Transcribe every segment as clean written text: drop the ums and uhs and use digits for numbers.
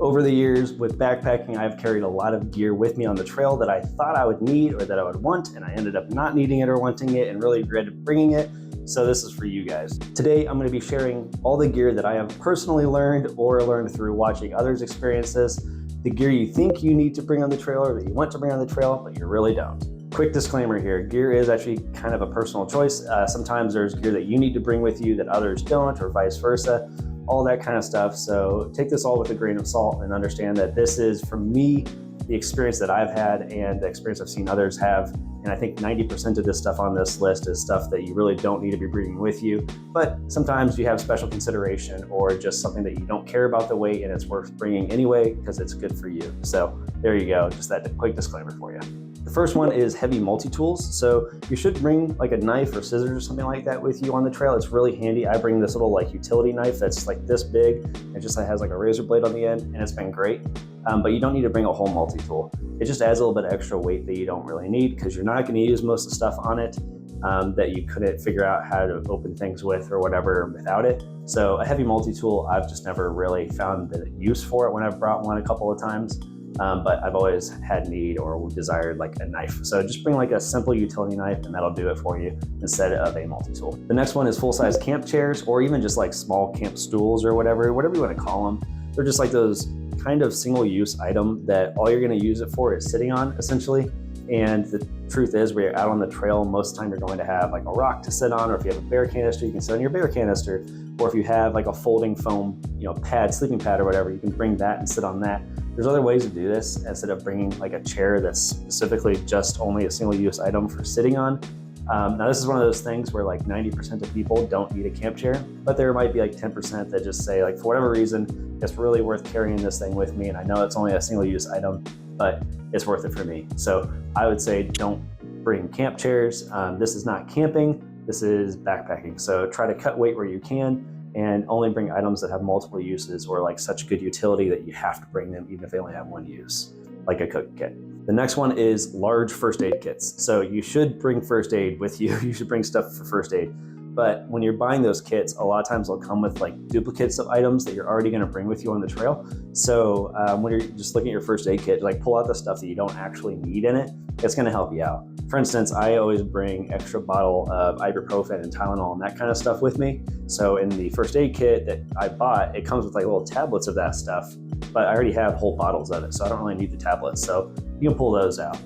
Over the years with backpacking, I've carried a lot of gear with me on the trail that I thought I would need or that I would want, and I ended up not needing it or wanting it and really regretted bringing it. So this is for you guys. Today, I'm gonna be sharing all the gear that I have personally learned or learned through watching others experience this, the gear you think you need to bring on the trail or that you want to bring on the trail, but you really don't. Quick disclaimer here, gear is actually kind of a personal choice. Sometimes there's gear that you need to bring with you that others don't, or vice versa, all that kind of stuff. So take this all with a grain of salt and understand that this is, for me, the experience that I've had and the experience I've seen others have. And I think 90% of this stuff on this list is stuff that you really don't need to be bringing with you. But sometimes you have special consideration or just something that you don't care about the weight and it's worth bringing anyway because it's good for you. So there you go, just that quick disclaimer for you. The first one is heavy multi-tools. So you should bring like a knife or scissors or something like that with you on the trail. It's really handy. I bring this little like utility knife that's like this big. It just has like a razor blade on the end and it's been great. But you don't need to bring a whole multi-tool. It just adds a little bit of extra weight that you don't really need because you're not going to use most of the stuff on it that you couldn't figure out how to open things with or whatever without it. So a heavy multi-tool, I've just never really found the use for it when I've brought one a couple of times. But I've always had need or desired like a knife. So just bring like a simple utility knife and that'll do it for you instead of a multi-tool. The next one is full-size camp chairs or even just like small camp stools or whatever you want to call them. They're just like those kind of single-use item that all you're going to use it for is sitting on essentially. And the truth is, when you're out on the trail, most of the time you're going to have like a rock to sit on, or if you have a bear canister, you can sit on your bear canister. Or if you have like a folding foam, pad, sleeping pad or whatever, you can bring that and sit on that. There's other ways to do this instead of bringing like a chair that's specifically just only a single-use item for sitting on. Now this is one of those things where like 90% of people don't need a camp chair, but there might be like 10% that just say like, for whatever reason, it's really worth carrying this thing with me. And I know it's only a single-use item, but it's worth it for me. So I would say don't bring camp chairs. This is not camping, this is backpacking. So try to cut weight where you can and only bring items that have multiple uses or like such good utility that you have to bring them even if they only have one use, like a cook kit. The next one is large first aid kits. So you should bring first aid with you. You should bring stuff for first aid. But when you're buying those kits, a lot of times they'll come with like duplicates of items that you're already going to bring with you on the trail. So when you're just looking at your first aid kit, like pull out the stuff that you don't actually need in it. It's going to help you out. For instance, I always bring extra bottle of ibuprofen and Tylenol and that kind of stuff with me. So in the first aid kit that I bought, it comes with like little tablets of that stuff, but I already have whole bottles of it, so I don't really need the tablets. So you can pull those out.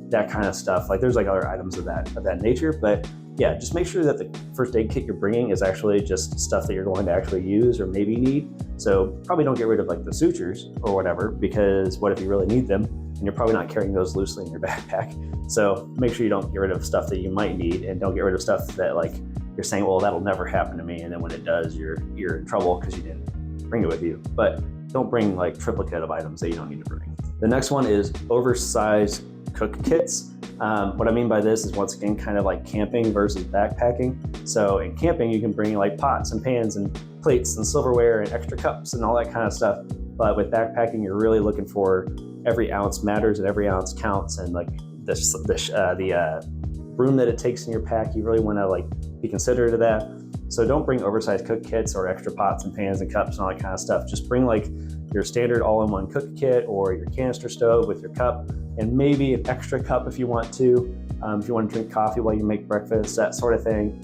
That kind of stuff. Like there's like other items of that nature, but yeah, just make sure that the first aid kit you're bringing is actually just stuff that you're going to actually use or maybe need. So probably don't get rid of like the sutures or whatever, because what if you really need them? And you're probably not carrying those loosely in your backpack. So make sure you don't get rid of stuff that you might need and don't get rid of stuff that like you're saying, well, that'll never happen to me. And then when it does, you're in trouble because you didn't bring it with you. But don't bring like triplicate of items that you don't need to bring. The next one is oversized cook kits. What I mean by this is once again, kind of like camping versus backpacking. So in camping, you can bring like pots and pans and plates and silverware and extra cups and all that kind of stuff. But with backpacking, you're really looking for every ounce matters and every ounce counts. And like the room that it takes in your pack, you really want to like be considerate of that. So don't bring oversized cook kits or extra pots and pans and cups and all that kind of stuff. Just bring like your standard all-in-one cook kit or your canister stove with your cup and maybe an extra cup if you want to. If you want to drink coffee while you make breakfast, that sort of thing.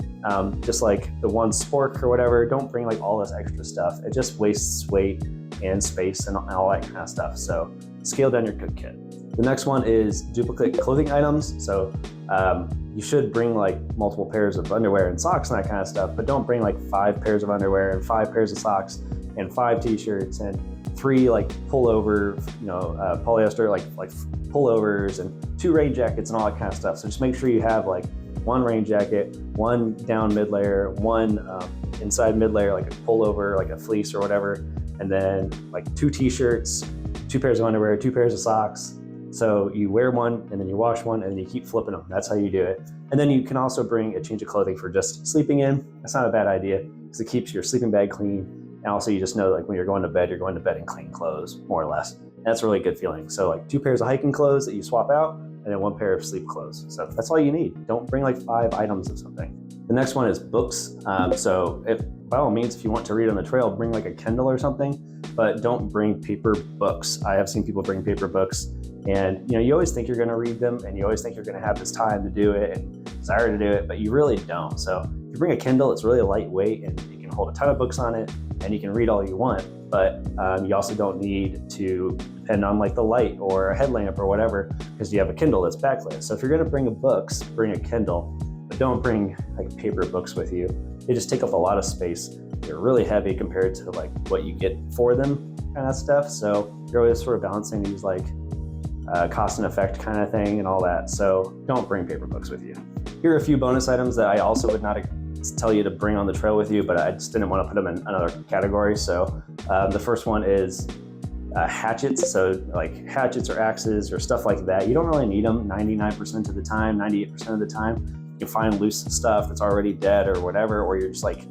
Just like the one spork or whatever, don't bring like all this extra stuff. It just wastes weight and space and all that kind of stuff. So scale down your cook kit. The next one is duplicate clothing items. So you should bring like multiple pairs of underwear and socks and that kind of stuff, but don't bring like 5 pairs of underwear and 5 pairs of socks and 5 t-shirts and 3 like pullover, polyester like pullovers and 2 rain jackets and all that kind of stuff. So just make sure you have like 1 rain jacket, 1 down mid layer, 1 inside mid layer, like a pullover, like a fleece or whatever, and then like 2 t-shirts, 2 pairs of underwear, 2 pairs of socks. So you wear one and then you wash one and then you keep flipping them. That's how you do it. And then you can also bring a change of clothing for just sleeping in. That's not a bad idea because it keeps your sleeping bag clean. And also you just know like when you're going to bed in clean clothes, more or less. And that's a really good feeling. So like 2 pairs of hiking clothes that you swap out and then 1 pair of sleep clothes. So that's all you need. Don't bring like 5 items of something. The next one is books. So by all means, if you want to read on the trail, bring like a Kindle or something, but don't bring paper books. I have seen people bring paper books, and you always think you're gonna read them, and you always think you're gonna have this time to do it and desire to do it, but you really don't. So if you bring a Kindle, it's really lightweight and you can hold a ton of books on it, and you can read all you want, but you also don't need to depend on like the light or a headlamp or whatever, because you have a Kindle that's backlit. So if you're gonna bring books, bring a Kindle, but don't bring like paper books with you. They just take up a lot of space. They're really heavy compared to like what you get for them kind of stuff. So you're always sort of balancing these like cost and effect kind of thing and all that. So don't bring paper books with you. Here are a few bonus items that I also would not tell you to bring on the trail with you, but I just didn't want to put them in another category. So the first one is hatchets. So like hatchets or axes or stuff like that. You don't really need them 99% of the time, 98% of the time. You can find loose stuff that's already dead or whatever, or you're just like,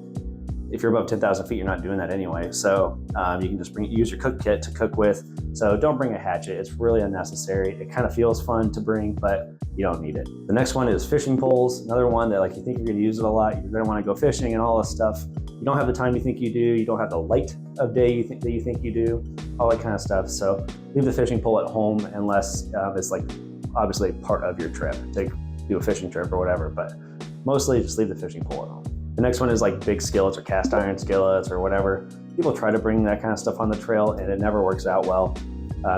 if you're above 10,000 feet, you're not doing that anyway. So you can just use your cook kit to cook with. So don't bring a hatchet. It's really unnecessary. It kind of feels fun to bring, but you don't need it. The next one is fishing poles. Another one that like you think you're gonna use it a lot. You're gonna wanna go fishing and all this stuff. You don't have the time you think you do. You don't have the light of day that you think you do, all that kind of stuff. So leave the fishing pole at home unless it's like obviously part of your trip. Do a fishing trip or whatever, but mostly just leave the fishing pole at home. The next one is like big skillets or cast iron skillets or whatever. People try to bring that kind of stuff on the trail and it never works out well.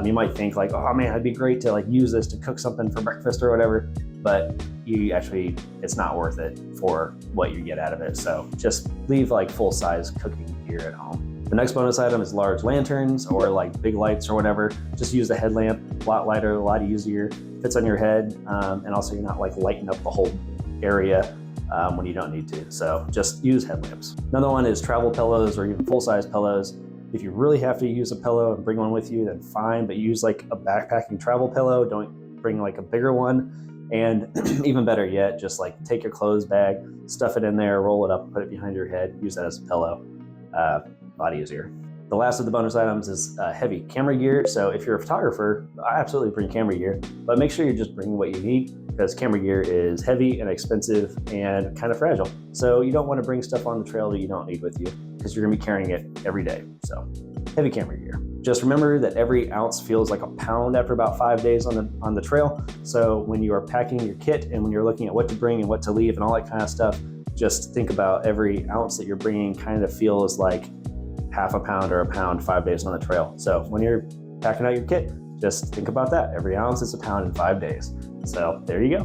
You might think like, oh man, it'd be great to like use this to cook something for breakfast or whatever, but it's not worth it for what you get out of it. So just leave like full-size cooking gear at home. The next bonus item is large lanterns or like big lights or whatever. Just use the headlamp, a lot lighter, a lot easier, fits on your head, and also you're not like lighting up the whole area when you don't need to. So just use headlamps. Another one is travel pillows or even full-size pillows. If you really have to use a pillow and bring one with you, then fine, but use like a backpacking travel pillow. Don't bring like a bigger one. And even better yet, just like take your clothes bag, stuff it in there, roll it up, put it behind your head, use that as a pillow. A lot easier. The last of the bonus items is heavy camera gear. So if you're a photographer, I absolutely bring camera gear, but make sure you're just bringing what you need, because camera gear is heavy and expensive and kind of fragile. So you don't want to bring stuff on the trail that you don't need with you, because you're gonna be carrying it every day. So heavy camera gear. Just remember that every ounce feels like a pound after about 5 days on the trail. So when you are packing your kit and when you're looking at what to bring and what to leave and all that kind of stuff, just think about every ounce that you're bringing kind of feels like half a pound or a pound 5 days on the trail. So when you're packing out your kit, just think about that. Every ounce is a pound in 5 days. So there you go.